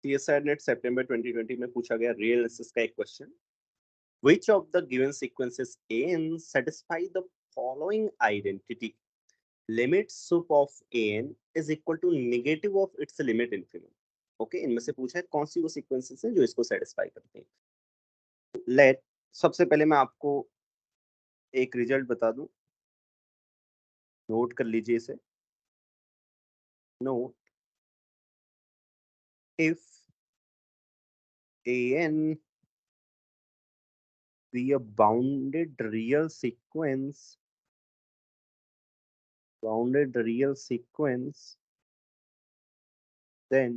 CSR net सितंबर 2020 में पूछा गया रियल एनालिसिस का एक question, which of the given sequences an satisfy the following identity? Limit sup of an is equal to negative of its limit infimum. Okay, इनमें से पूछा है कौन सी वो सीक्वेंसेस हैं जो इसको सेटिस्फाई करते हैं। लेट सबसे पहले मैं आपको एक रिजल्ट बता दूं, नोट कर लीजिए इसे। Note, if an be a bounded real sequence, then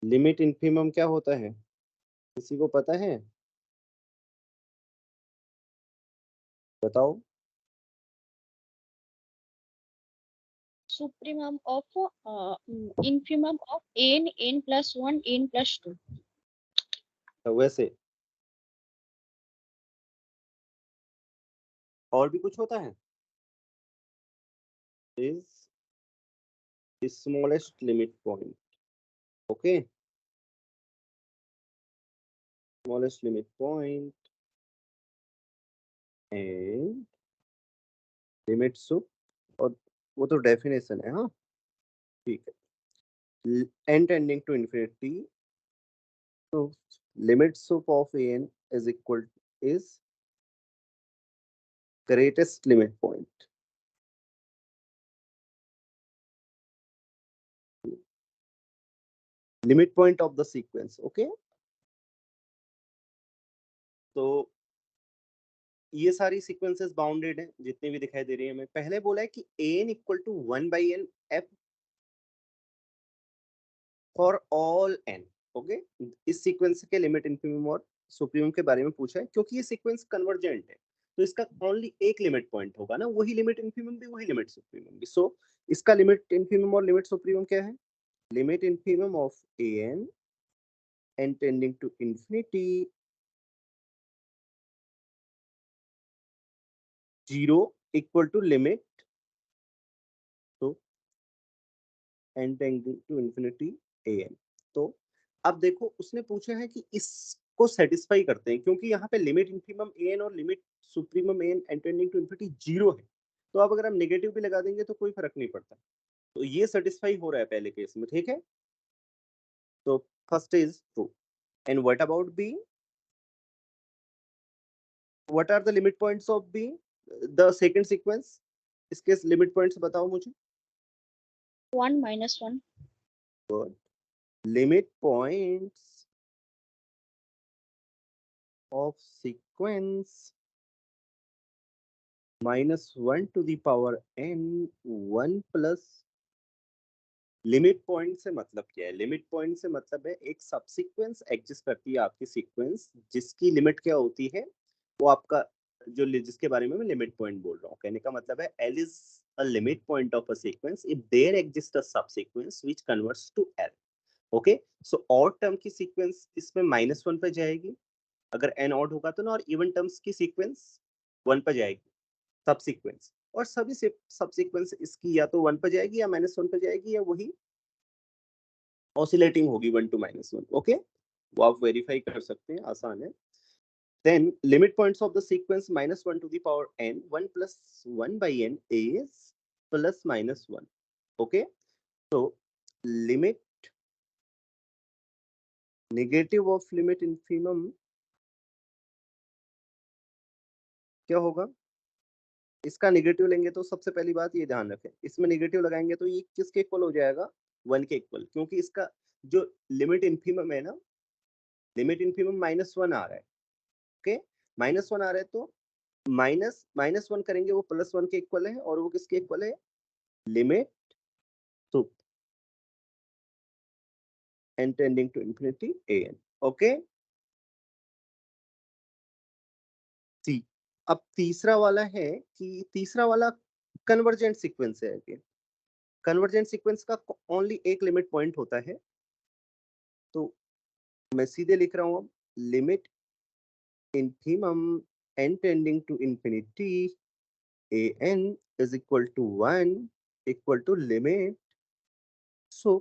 limit infimum क्या होता है, किसी को पता है? बताओ। Supremum of infimum of n plus 1 n plus 2. तो वैसे और भी कुछ होता है, is smallest limit point. Okay, smallest limit point and limit sup, और वो तो डेफिनेशन है। हाँ ठीक है, n टेंडिंग टू इंफिनिटी, तो limit sup of an is equal is greatest limit point. Limit point of the sequence. Okay, तो ये सारी सीक्वेंसेस बाउंडेड हैं जितनी भी दिखाई दे रही है। हमें पहले बोला है कि an equal to 1/n f for all n। Okay, इस सीक्वेंस के लिमिट इन्फिमम और सुप्रीमम के बारे में पूछा है, क्योंकि ये सीक्वेंस कन्वर्जेंट है तो इसका ओनली एक लिमिट पॉइंट होगा ना, वही लिमिट इन्फिमम भी, वही लिमिट सुप्रीमम भी। सो इसका लिमिट इन्फिमम और लिमिट सुप्रीमम क्या है? Limit infimum of an n tending to infinity 0 equal to limit, तो n tending to infinity an। तो अब देखो, उसने पूछा है कि इसको सेटिस्फाई करते हैं, क्योंकि यहाँ पे लिमिट इन्फिमम an और limit supremum an n tending to infinity 0 है। तो अब अगर हम नेगेटिव भी लगा देंगे तो कोई फर्क नहीं पड़ता, तो ये सेटिस्फाई हो रहा है पहले केस में। ठीक है, तो first is true. And what about B? What are the limit points of B, the second sequence? इसके लिमिट पॉइंट्स बताओ मुझे। 1 minus 1. Good. Limit points of sequence -1 to the power n 1 plus. Limit point से मतलब क्या है? Limit point से मतलब है एक सबसीक्वेंस एग्जिस्ट करती है आपकी सीक्वेंस, जिसकी लिमिट क्या होती है, वो आपका जो जिसके बारे में मैं लिमिट पॉइंट बोल रहा हूँ। कहने का मतलब है L is a limit point of a sequence if there exists a subsequence which converts to L। Okay, so odd term की सीक्वेंस इसमें -1 पे जाएगी अगर n ऑड होगा तो ना, और इवन टर्म्स की सीक्वेंस 1 पे जाएगी सब सीक्वेंस, और सभी सब सीक्वेंस इसकी या तो 1 पे जाएगी या -1 पे जाएगी, या वही ऑसिलेटिंग होगी 1 to -1। ओके, वो आप वेरीफाई कर सकते हैं, आसान है। Then limit points of the sequence -1 to the power n 1 plus 1 by n is +-1। Okay, तो limit negative of limit infimum क्या होगा? इसका नेगेटिव लेंगे तो सबसे पहली बात ये ध्यान रखें, इसमें नेगेटिव लगाएंगे तो ये किसके इक्वल हो जाएगा? 1 के इक्वल, क्योंकि इसका जो लिमिट इन्फिमम है ना, लिमिट इन्फिमम -1 आ रहा है। ओके, -1 आ रहा है तो -1 करेंगे वो +1 के इक्वल है, और वो किसके इक्वल है? Limit to n tending to infinity an। Okay, see. अब तीसरा वाला है कि तीसरा वाला कन्वर्जेंट सीक्वेंस है कि कन्वर्जेंट सीक्वेंस का ओनली एक लिमिट पॉइंट होता है, तो मैं सीधे लिख रहा हूं अब, limit infimum n tending to infinity an is equal to 1 equal to limit so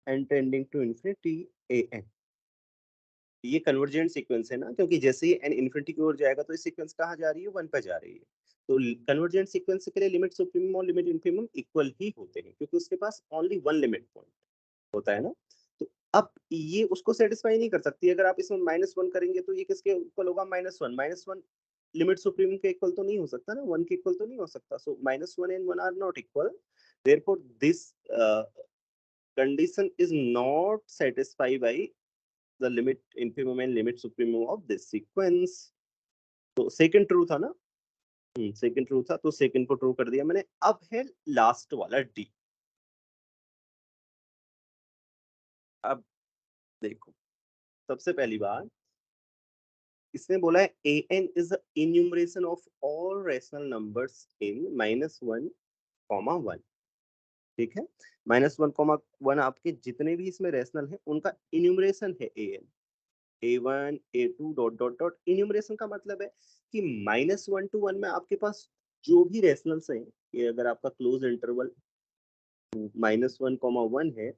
n tending to infinity an। ये कन्वर्जेंट सीक्वेंस है ना, क्योंकि जैसे ही n इन्फिनिटी की ओर जाएगा तो ये सीक्वेंस कहाँ जा रही है, 1 पे जा रही है। तो कन्वर्जेंट सीक्वेंस के लिए लिमिट सुप्रीमम और लिमिट इन्फिनिमम इक्वल ही होते हैं, क्योंकि उसके पास ओनली वन लिमिट पॉइंट होता है ना। तो अब ये उसको सेटिस्फाई नहीं कर सकती। अगर आप इसमें -1 करेंगे तो ये किसके इक्वल होगा, -1 लिमिट सुप्रीमम के इक्वल तो नहीं हो सकता ना, 1 के इक्वल तो नहीं हो सकता। So -1 and 1 are not equal, therefore this condition is not satisfied by the limit infimum and limit supremum of this sequence। तो सेकंड ट्रू था ना, सेकंड ट्रू था, तो सेकंड को ट्रू कर दिया मैंने। अब है लास्ट वाला डी। अब देखो, सबसे पहली बात इसने बोला है an is the enumeration of all rational numbers in -1, 1। ठीक है, -1, 1 आपके जितने भी इसमें रैशनल है उनका इन्यूमरेशन है an। A1 A2 dot dot dot. Enumeration का मतलब है कि -1 to 1 में आपके पास जो भी रैशनल्स हैं, ये अगर आपका क्लोज इंटरवल -1, 1 है,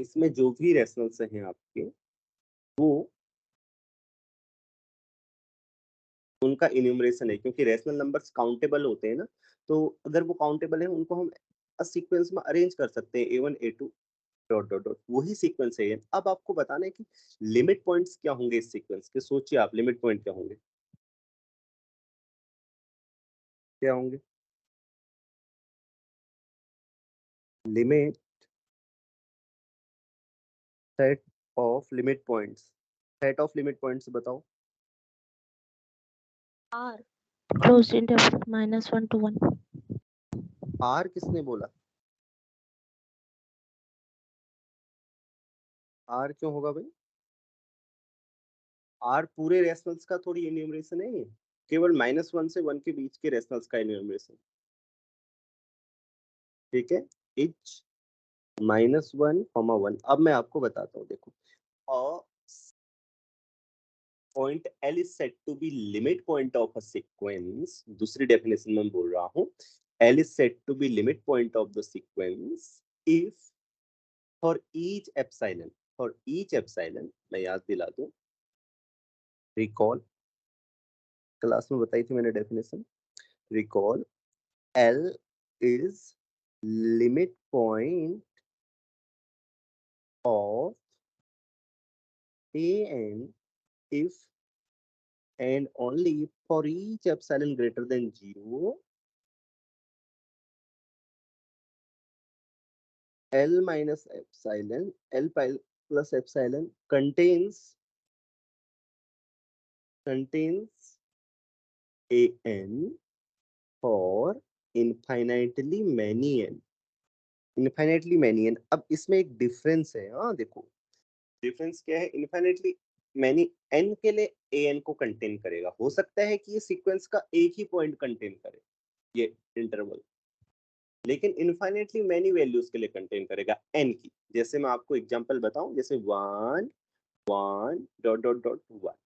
इसमें जो भी रैशनल्स हैं आपके, वो उनका इन्यूमरेशन है, क्योंकि रैशनल नंबर्स काउंटेबल होते हैं ना। तो अगर वो काउंटेबल है उनको हम सीक्वेंस में अरेंज कर सकते हैं, A1 A2 dot dot dot, वही सीक्वेंस है ये। अब आपको बताना है कि लिमिट पॉइंट्स क्या होंगे इस सीक्वेंस के। सोचिए आप, लिमिट पॉइंट क्या होंगे, क्या होंगे limit set of limit points. Set of limit points बताओ। R closed interval -1 to 1। R किसने बोला, आर क्यों होगा भाई, आर पूरे रेशनल्स का थोड़ी इन्यूमरेशन है, ये केवल -1 से 1 के बीच के रेशनल्स का इन्यूमरेशन। ठीक है, इच -1, 1। अब मैं आपको बताता हूँ, देखो, point L is said to be limit point of a sequence। दूसरी डेफिनेशन में बोल रहा हूँ, L is said to be limit point of the sequence if for each epsilon, मैं याद दिला दूं, रिकॉल, क्लास में बताई थी मैंने definition, recall L is limit point of an if and only for each epsilon greater than 0 L minus epsilon, L plus epsilon contains an for infinitely many n। Infinitely many N. अब इसमें एक difference है, हाँ देखो difference क्या है, infinitely many N के लिए ए एन को कंटेन करेगा। हो सकता है कि ये सीक्वेंस का एक ही पॉइंट कंटेन करे ये इंटरवल, लेकिन इनफाइनाइटली मैनी वैल्यूज के लिए कंटेन करेगा एन की। जैसे मैं आपको एग्जांपल बताऊं, जैसे 1 1 डॉट डॉट डॉट 1।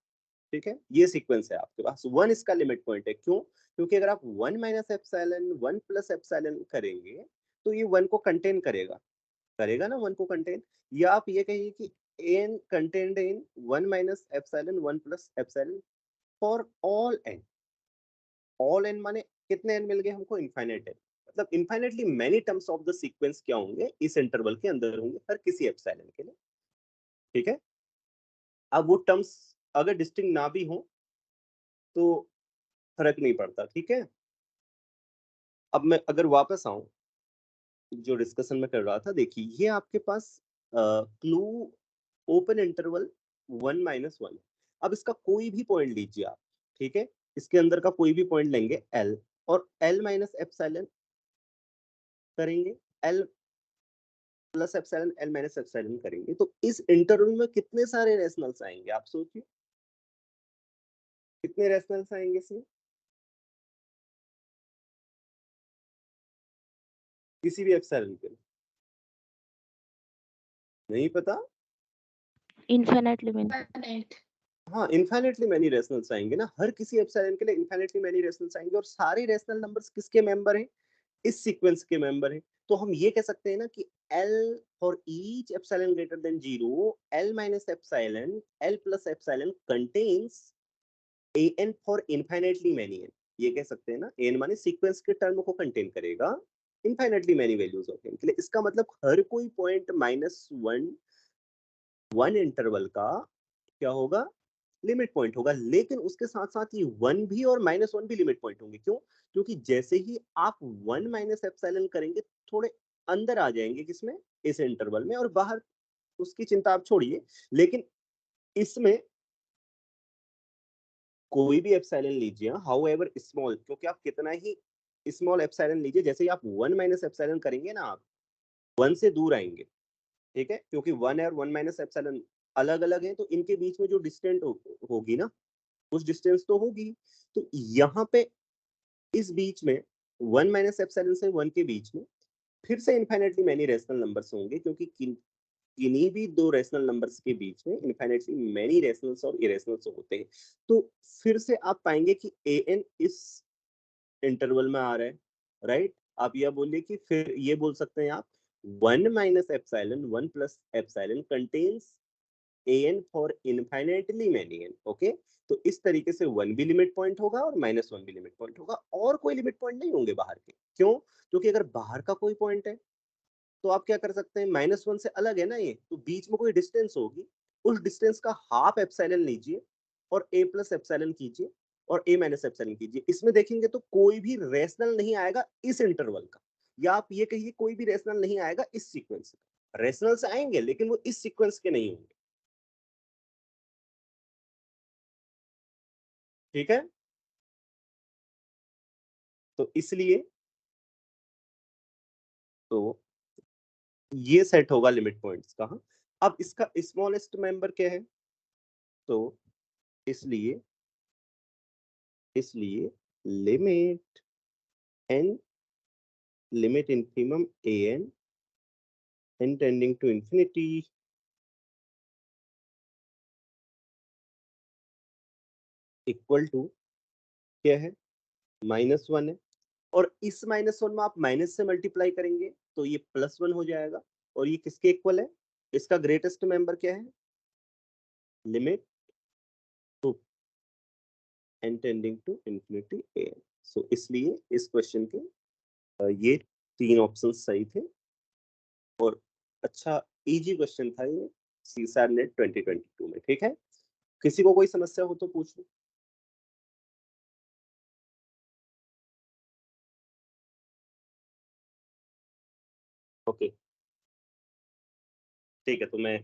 ठीक है, ये सीक्वेंस है आपके पास, 1 इसका लिमिट पॉइंट है। क्यों, क्योंकि अगर आप 1 माइनस एप्सिलॉन 1 प्लस एप्सिलॉन करेंगे तो ये 1 को कंटेन करेगा, करेगा ना 1 को कंटेन। या आप ये कहिए कि n contained in 1 minus epsilon 1 plus epsilon for all n। All n माने कितने n मिल गए हमको, इनफाइनाइट n। मतलब infinitely many terms of the sequence क्या होंगे, इस इंटरवल के अंदर होंगे हर किसी एप्सिलॉन के लिए। ठीक है, अब वो टर्म्स अगर डिस्टिंक्ट ना भी हो तो फर्क नहीं पड़ता। ठीक है, अब मैं अगर वापस आऊं जो डिस्कशन में कर रहा था, देखिए ये आपके पास क्लू ओपन इंटरवल 1 - 1। अब इसका कोई भी पॉइंट लीजिए आप, ठीक है, इसके अंदर का कोई भी पॉइंट लेंगे L, और L माइनस एप्सिलॉन करेंगे, L plus epsilon, L minus epsilon करेंगे, तो इस इंटरवल में कितने सारे रेशनल्स आएंगे, आप सोचिए कितने रेशनल्स आएंगे इसमें, किसी भी एप्सिलॉन के लिए नहीं पता। Infinitely many। हाँ, इनफाइनाइटली मैनी रेशनल्स आएंगे ना, हर किसी एप्सिलॉन के लिए इनफाइनाइटली मैनी रेशनल्स आएंगे, और सारे रेशनल नंबर्स किसके मेंबर हैं? इस सीक्वेंस के मेंबर हैं। तो हम ये कह सकते हैं ना कि L for each epsilon greater than 0, L minus epsilon, L plus epsilon contains an for infinitely many n। ये कह सकते हैं ना, n माने सीक्वेंस के टर्म को कंटेन करेगा infinitely many values of n के लिए। इसका मतलब हर कोई पॉइंट -1 इंटरवल का क्या होगा? लिमिट पॉइंट होगा। लेकिन उसके साथ साथ ये 1 भी और -1 भी लिमिट पॉइंट होंगे। क्यों? क्योंकि जैसे ही आप 1 माइनस एप्सिलॉन करेंगे, थोड़े अंदर आ जाएंगे किसमें? इस इंटरवल में, और बाहर उसकी चिंता आप छोड़िए। लेकिन इसमें कोई भी एप्सिलॉन लीजिए, हाउ एवर स्मॉल, क्योंकि आप कितना ही स्मॉल एप्सिलॉन लीजिए, जैसे ही आप 1 माइनस एप्सिलॉन करेंगे ना, आप 1 से दूर आएंगे। ठीक है? क्योंकि 1 और 1 माइनस एप्सिलॉन अलग अलग है, तो इनके बीच में जो डिस्टेंस होगी ना, कुछ डिस्टेंस तो होगी। तो यहाँ पे इस बीच में 1 माइनस एप्सिलॉन से 1 के बीच में फिर से इनफाइनाइटली मैनी रेशनल नंबर्स होंगे, क्योंकि किन्हीं भी दो रेशनल नंबर्स के बीच में इनफाइनाइटली मैनी रेशनल्स और इरेशनल्स होते हैं। तो फिर से आप पाएंगे कि an इस इंटरवल में आ रहा है, राइट? आप यह बोलिए कि फिर ये बोल सकते हैं आप 1 minus epsilon 1 plus epsilon contains an for infinitely many n। Okay, तो इस तरीके से 1 भी लिमिट पॉइंट होगा और -1 भी लिमिट पॉइंट होगा, और कोई लिमिट पॉइंट नहीं होंगे बाहर के। क्यों? क्योंकि अगर बाहर का कोई पॉइंट है तो आप क्या कर सकते हैं? -1 से अलग है ना ये, तो बीच में कोई डिस्टेंस होगी, उस डिस्टेंस का हाफ एप्सिलॉन लीजिए और a प्लस एप्सिलॉन कीजिए और a माइनस एप्सिलॉन कीजिए। इसमें देखेंगे तो कोई भी रेशनल नहीं आएगा इस इंटरवल का, या आप ये कहिए कोई भी रेशनल नहीं आएगा इस सीक्वेंस का। रेशनल्स आएंगे लेकिन वो इस सीक्वेंस के नहीं होंगे। ठीक है? तो इसलिए तो ये सेट होगा लिमिट पॉइंट्स का। हाँ, अब इसका स्मॉलेस्ट मेंबर क्या है? तो इसलिए इसलिए limit n, limit infimum an n tending to infinity equal to क्या है? -1 है। और इस -1 में आप माइनस से मल्टीप्लाई करेंगे तो ये +1 हो जाएगा। और ये किसके इक्वल है? इसका ग्रेटेस्ट मेंबर क्या है? Limit to n tending to infinity an। So इसलिए इस क्वेश्चन के ये 3 ऑप्शन सही थे, और अच्छा इजी क्वेश्चन था ये सीसैट नेट 2022 में। ठीक है? किसी को कोई समस्या हो तो पूछ लो। ओके, ठीक है, तो मैं